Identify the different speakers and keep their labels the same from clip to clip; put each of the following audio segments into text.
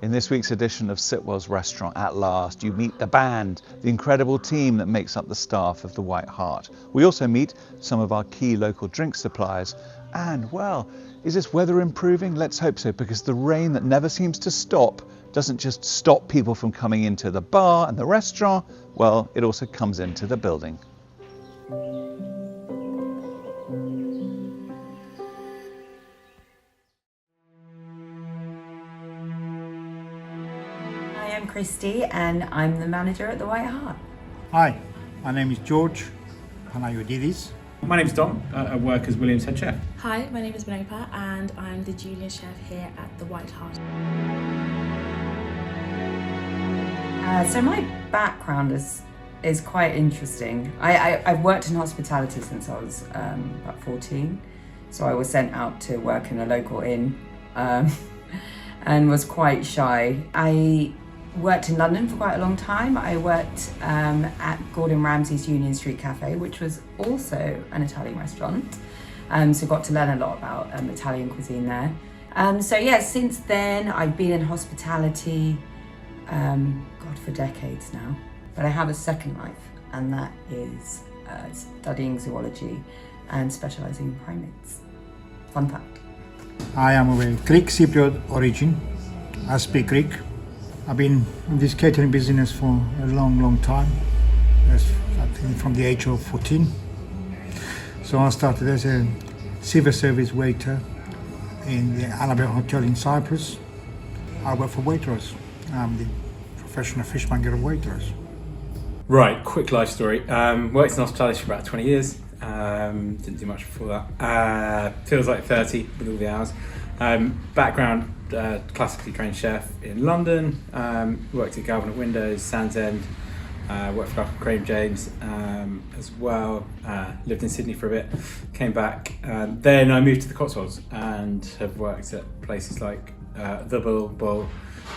Speaker 1: In this week's edition of Sitwell's Restaurant At Last, you meet the band, the incredible team that makes up the staff of the White Hart. We also meet some of our key local drink suppliers. And, well, is this weather improving? Let's hope so, because the rain that never seems to stop doesn't just stop people from coming into the bar and the restaurant, well, it also comes into the building.
Speaker 2: I'm Christy and I'm the manager at the White Hart.
Speaker 3: Hi, my name is George Panayotidis.
Speaker 4: My name's Dom. I work as William's head chef.
Speaker 5: Hi, my name is Manopa and I'm the junior chef here at the White Hart.
Speaker 2: So my background is quite interesting. I've worked in hospitality since I was about 14. So I was sent out to work in a local inn and was quite shy. I worked in London for quite a long time. I worked at Gordon Ramsay's Union Street Cafe, which was also an Italian restaurant. So got to learn a lot about Italian cuisine there. So yeah, since then I've been in hospitality, God, for decades now. But I have a second life, and that is studying zoology and specialising in primates. Fun fact.
Speaker 3: I am of a Greek Cypriot origin. I speak Greek. I've been in this catering business for a long time. I think from the age of 14. So I started as a civil service waiter in the Annabelle Hotel in Cyprus. I work for Waitrose. I'm the professional fishmonger of Waitrose.
Speaker 4: Right, quick life story. Worked in hospitality for about 20 years. Didn't do much before that. Feels like 30 with all the hours. Background, classically trained chef in London. Worked at Galvin at Windows, Sands End. Worked for Craig James as well. Lived in Sydney for a bit. Came back. Then I moved to the Cotswolds and have worked at places like The Bull.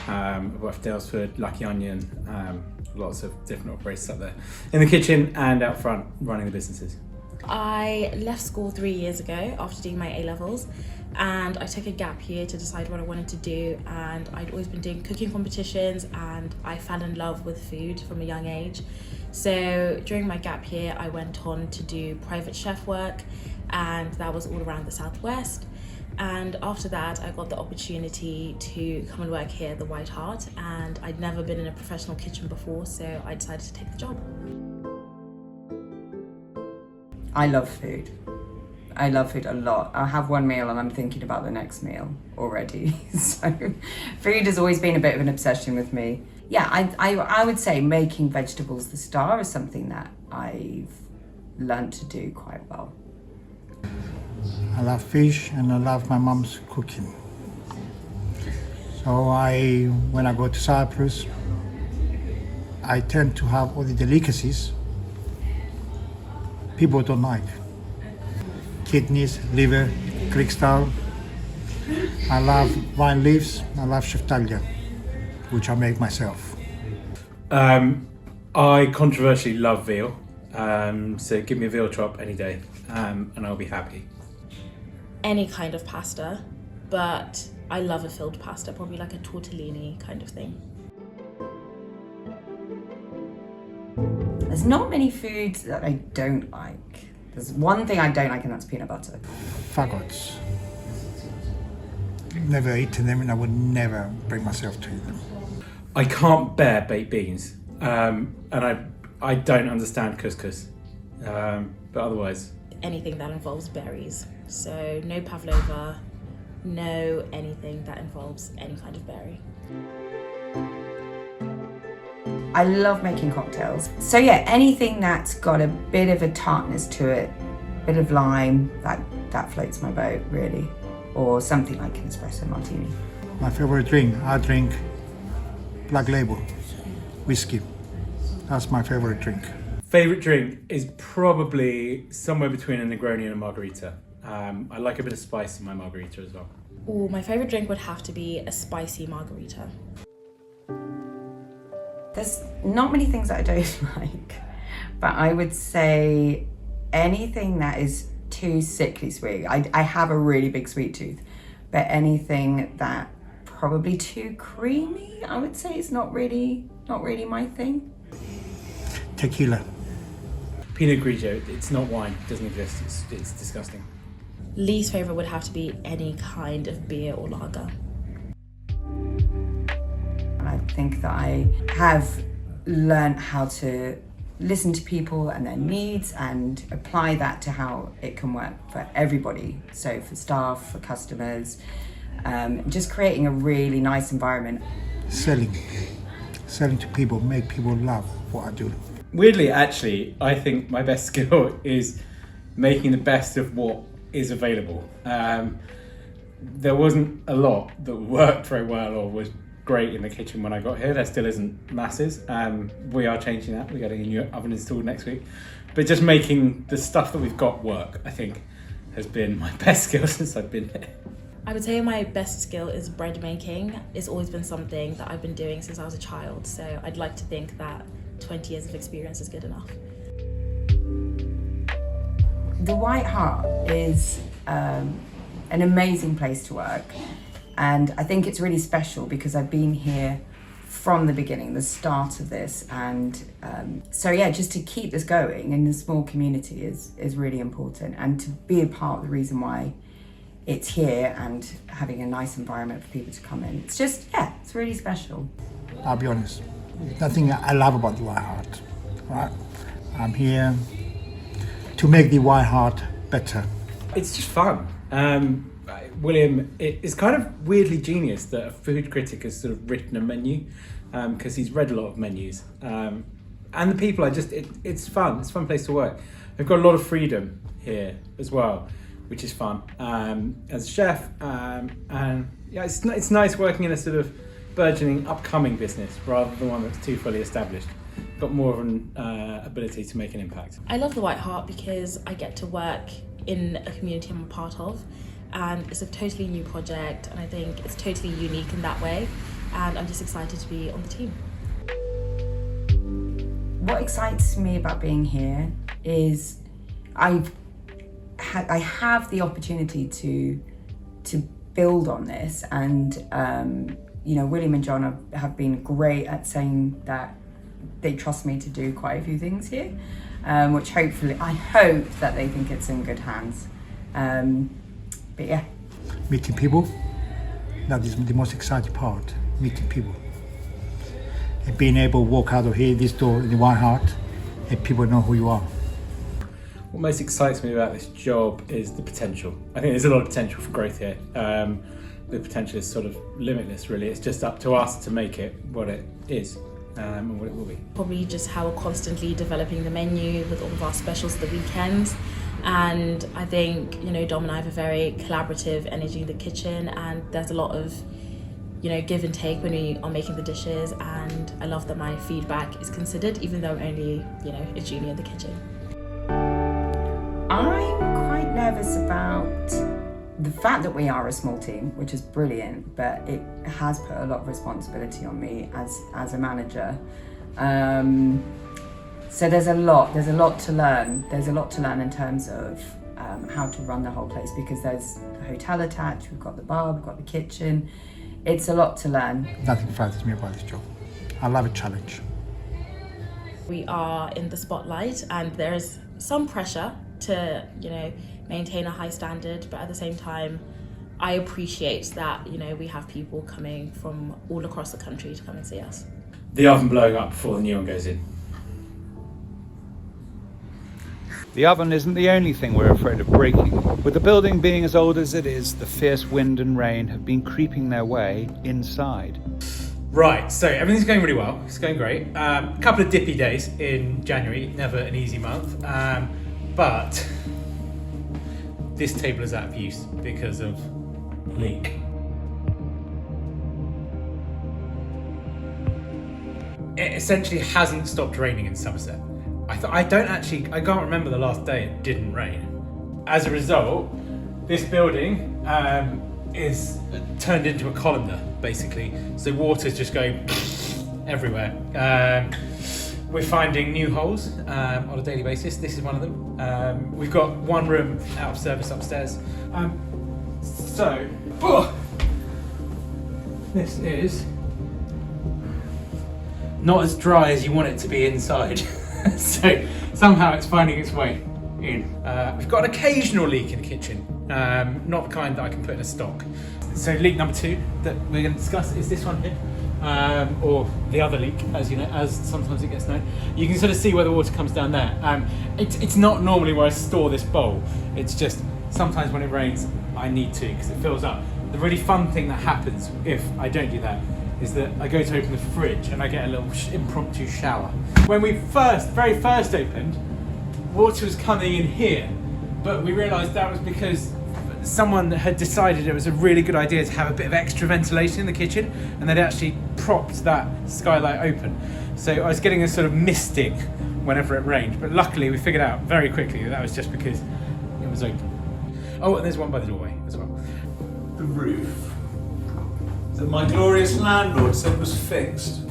Speaker 4: I've worked for Dalesford, Lucky Onion. Lots of different operations up there. In the kitchen and out front, running the businesses.
Speaker 5: I left school 3 years ago after doing my A-levels, and I took a gap year to decide what I wanted to do, and I'd always been doing cooking competitions and I fell in love with food from a young age. So during my gap year I went on to do private chef work, and that was all around the southwest. And after that I got the opportunity to come and work here at the White Hart, and I'd never been in a professional kitchen before, so I decided to take the job.
Speaker 2: I love food. I love food a lot. I'll have one meal and I'm thinking about the next meal already. So food has always been a bit of an obsession with me. Yeah, I would say making vegetables the star is something that I've learned to do quite well.
Speaker 3: I love fish and I love my mom's cooking. So when I go to Cyprus, I tend to have all the delicacies people don't like. Kidneys, liver, Greek style. I love vine leaves, I love sheftalia, which I make myself.
Speaker 4: I controversially love veal, so give me a veal chop any day, and I'll be happy.
Speaker 5: Any kind of pasta, but I love a filled pasta, probably like a tortellini kind of thing.
Speaker 2: There's not many foods that I don't like. There's one thing I don't like, and that's peanut butter.
Speaker 3: Fagots. Never eaten them, and I would never bring myself to eat them.
Speaker 4: I can't bear baked beans, and I don't understand couscous, but otherwise.
Speaker 5: Anything that involves berries. So no pavlova, no anything that involves any kind of berry.
Speaker 2: I love making cocktails. So yeah, anything that's got a bit of a tartness to it, a bit of lime, that floats my boat really. Or something like an espresso martini.
Speaker 3: My favorite drink, I drink Black Label, whiskey. That's my favorite drink.
Speaker 4: Favorite drink is probably somewhere between a Negroni and a margarita. I like a bit of spice in my margarita as well.
Speaker 5: Ooh, my favorite drink would have to be a spicy margarita.
Speaker 2: There's not many things that I don't like, but I would say anything that is too sickly sweet. I have a really big sweet tooth, but anything that probably too creamy. I would say it's not really my thing.
Speaker 3: Tequila.
Speaker 4: Pinot Grigio, it's not wine, it doesn't exist, it's disgusting.
Speaker 5: Least favourite would have to be any kind of beer or lager.
Speaker 2: I think that I have learned how to listen to people and their needs and apply that to how it can work for everybody. So for staff, for customers, just creating a really nice environment.
Speaker 3: Selling to people, make people love what I do.
Speaker 4: Weirdly, actually, I think my best skill is making the best of what is available. There wasn't a lot that worked very well or was great in the kitchen when I got here. There still isn't masses. We are changing that. We're getting a new oven installed next week. But just making the stuff that we've got work, I think, has been my best skill since I've been here.
Speaker 5: I would say my best skill is bread making. It's always been something that I've been doing since I was a child. So I'd like to think that 20 years of experience is good enough.
Speaker 2: The White Hart is an amazing place to work. And I think it's really special because I've been here from the beginning, the start of this. And so yeah, just to keep this going in a small community is really important. And to be a part of the reason why it's here and having a nice environment for people to come in. It's just, yeah, it's really special.
Speaker 3: I'll be honest, there's nothing I love about the White Hart, right? I'm here to make the White Hart better.
Speaker 4: It's just fun. William, it's kind of weirdly genius that a food critic has sort of written a menu because he's read a lot of menus. And the people it's fun. It's a fun place to work. They've got a lot of freedom here as well, which is fun as a chef. And yeah, it's nice working in a sort of burgeoning, upcoming business rather than one that's too fully established. Got more of an ability to make an impact.
Speaker 5: I love the White Hart because I get to work in a community I'm a part of. And it's a totally new project, and I think it's totally unique in that way, and I'm just excited to be on the team.
Speaker 2: What excites me about being here is I have the opportunity to build on this, and William and John have been great at saying that they trust me to do quite a few things here, which I hope that they think it's in good hands. But yeah.
Speaker 3: Meeting people, that is the most exciting part, meeting people. And being able to walk out of here, this door, in the White Hart, and people know who you are.
Speaker 4: What most excites me about this job is the potential. I think there's a lot of potential for growth here. The potential is sort of limitless, really. It's just up to us to make it what it is and what it will be.
Speaker 5: Probably just how we're constantly developing the menu with all of our specials at the weekends. And I think, Dom and I have a very collaborative energy in the kitchen, and there's a lot of, give and take when we are making the dishes, and I love that my feedback is considered, even though I'm only, a junior in the kitchen.
Speaker 2: I'm quite nervous about the fact that we are a small team, which is brilliant, but it has put a lot of responsibility on me as a manager. So there's a lot to learn. There's a lot to learn in terms of how to run the whole place, because there's a hotel attached, we've got the bar, we've got the kitchen. It's a lot to learn.
Speaker 3: Nothing frightens me about this job. I love a challenge.
Speaker 5: We are in the spotlight, and there is some pressure to, maintain a high standard, but at the same time, I appreciate that, we have people coming from all across the country to come and see us.
Speaker 4: The oven blowing up before the new one goes in.
Speaker 1: The oven isn't the only thing we're afraid of breaking. With the building being as old as it is, the fierce wind and rain have been creeping their way inside.
Speaker 4: Right, so everything's going really well. It's going great. A couple of dippy days in January, never an easy month. But this table is out of use because of leak. It essentially hasn't stopped raining in Somerset. I can't remember the last day it didn't rain. As a result, this building is turned into a colander, basically. So water's just going everywhere. We're finding new holes on a daily basis. This is one of them. We've got one room out of service upstairs. this is not as dry as you want it to be inside. So somehow it's finding its way in. We've got an occasional leak in the kitchen, not the kind that I can put in a stock. So leak number 2 that we're going to discuss is this one here, or the other leak, as you know, as sometimes it gets known. You can sort of see where the water comes down there. It's not normally where I store this bowl. It's just sometimes when it rains, I need to because it fills up. The really fun thing that happens if I don't do that is that I go to open the fridge and I get a little impromptu shower. When we very first opened, water was coming in here, but we realised that was because someone had decided it was a really good idea to have a bit of extra ventilation in the kitchen, and they'd actually propped that skylight open. So I was getting a sort of misting whenever it rained, but luckily we figured out very quickly that was just because it was open. Oh, and there's one by the doorway as well.
Speaker 1: The roof that my glorious landlord said was fixed.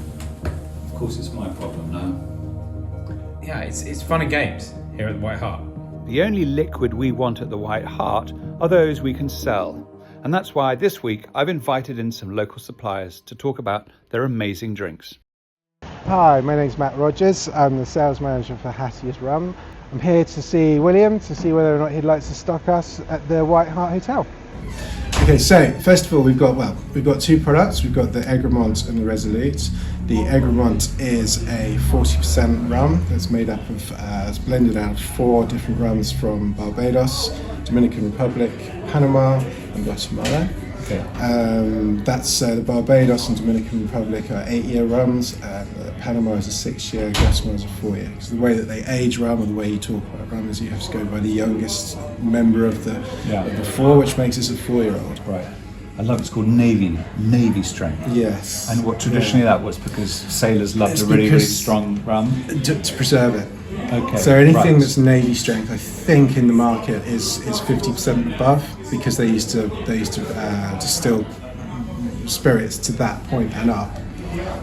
Speaker 1: Of course, it's my problem now.
Speaker 4: Yeah, it's fun and games here at the White Hart.
Speaker 1: The only liquid we want at the White Hart are those we can sell. And that's why this week I've invited in some local suppliers to talk about their amazing drinks.
Speaker 6: Hi, my name's Matt Rogers. I'm the sales manager for Hattie's Rum. I'm here to see William to see whether or not he'd like to stock us at the White Hart Hotel.
Speaker 7: Okay, so first of all, we've got 2 products. We've got the Egremont and the Resolute. The Egremont is a 40% rum that's made up of, it's blended out of 4 different rums from Barbados, Dominican Republic, Panama, and Guatemala. Okay. That's the Barbados and Dominican Republic are 8-year rums. Panama is a 6-year, Guatemala is a 4-year. So the way that they age rum, and the way you talk about rum, is you have to go by the youngest member of the 4, which makes us a 4-year-old.
Speaker 1: Right. I love it's called Navy strength.
Speaker 7: Yes.
Speaker 1: And what traditionally that was because sailors loved a really strong rum?
Speaker 7: To preserve it.
Speaker 1: Okay.
Speaker 7: So anything that's Navy strength, I think in the market is 50% above, because they used to distill spirits to that point and up,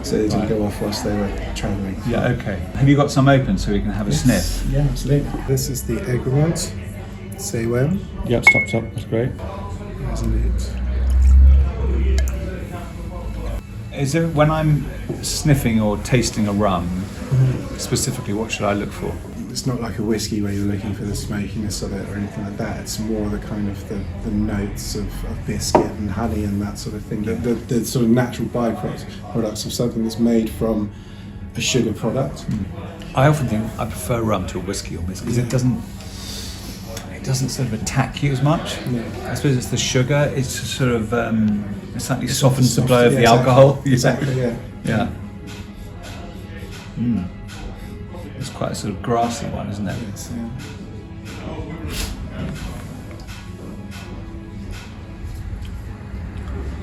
Speaker 7: so they didn't go off whilst they were travelling.
Speaker 1: Yeah. Okay. Have you got some open so we can have a sniff?
Speaker 7: Yeah, absolutely. This is the Egremont. Sitwell.
Speaker 1: Yep. Stops up. That's great.
Speaker 7: Resolute.
Speaker 1: Is it when I'm sniffing or tasting a rum, specifically, what should I look for?
Speaker 7: It's not like a whiskey where you're looking for the smokiness of it or anything like that. It's more the kind of the notes of biscuit and honey and that sort of thing. The sort of natural byproducts of something that's made from a sugar product.
Speaker 1: I often think I prefer rum to a whiskey almost because it doesn't sort of attack you as much.
Speaker 7: No.
Speaker 1: I suppose it's the sugar. It's just sort of it slightly softens the blow of the alcohol.
Speaker 7: Exactly. Yeah.
Speaker 1: Yeah. It's quite a sort of grassy one, isn't it?
Speaker 7: Yes, yeah.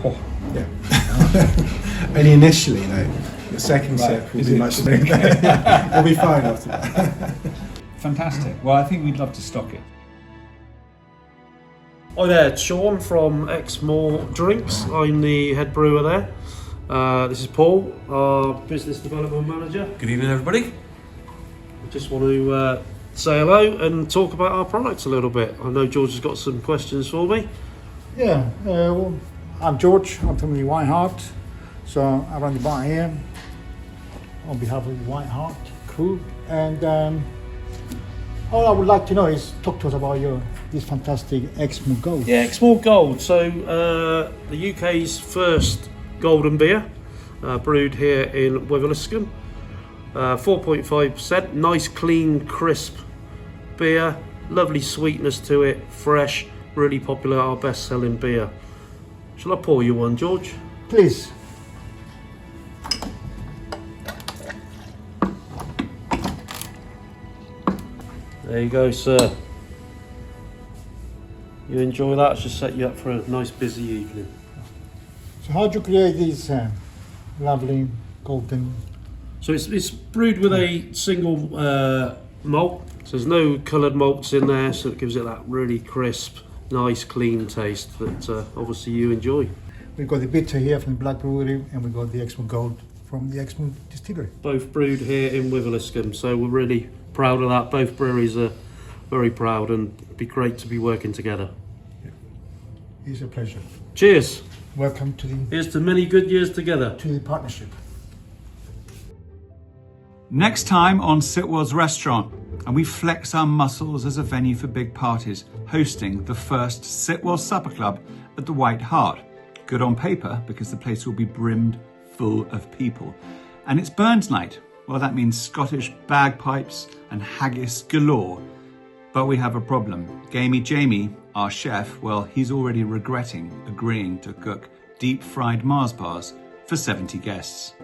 Speaker 1: Oh.
Speaker 7: Yeah. Only initially, though. The second sip will be much smoother. We'll be fine after that.
Speaker 1: Fantastic. Well, I think we'd love to stock it.
Speaker 8: Hi there, Sean from Exmoor Drinks. I'm the head brewer there. This is Paul, our business development manager.
Speaker 9: Good evening, everybody.
Speaker 8: I just want to say hello and talk about our products a little bit. I know George has got some questions for me.
Speaker 3: Yeah, well, I'm George. I'm from the White Hart. So I run the bar here on behalf of the White Hart crew. And all I would like to know is talk to us about this fantastic Exmoor Gold.
Speaker 8: Yeah, Exmoor Gold. So the UK's first golden beer, brewed here in Wiveliscombe. 4.5%, nice, clean, crisp beer, lovely sweetness to it, fresh, really popular, our best-selling beer. Shall I pour you one, George?
Speaker 3: Please.
Speaker 8: There you go, sir. You enjoy that? It's just set you up for a nice busy evening.
Speaker 3: So how do you create these lovely golden?
Speaker 8: So it's brewed with a single malt. So there's no coloured malts in there, so it gives it that really crisp, nice, clean taste that obviously you enjoy.
Speaker 3: We've got the bitter here from the Black Brewery, and we've got the Exmoor Gold from the Exmoor Distillery.
Speaker 8: Both brewed here in Wiveliscombe, so we're really proud of that. Both breweries are very proud, and it'd be great to be working together.
Speaker 3: It's a pleasure.
Speaker 8: Cheers.
Speaker 3: Welcome to
Speaker 8: Here's to many good years together.
Speaker 3: the partnership.
Speaker 1: Next time on Sitwell's Restaurant, and we flex our muscles as a venue for big parties, hosting the first Sitwell Supper Club at the White Hart. Good on paper, because the place will be brimmed full of people. And it's Burns night. Well, that means Scottish bagpipes and haggis galore. But we have a problem. Gamey Jamie, our chef, well, he's already regretting agreeing to cook deep-fried Mars bars for 70 guests.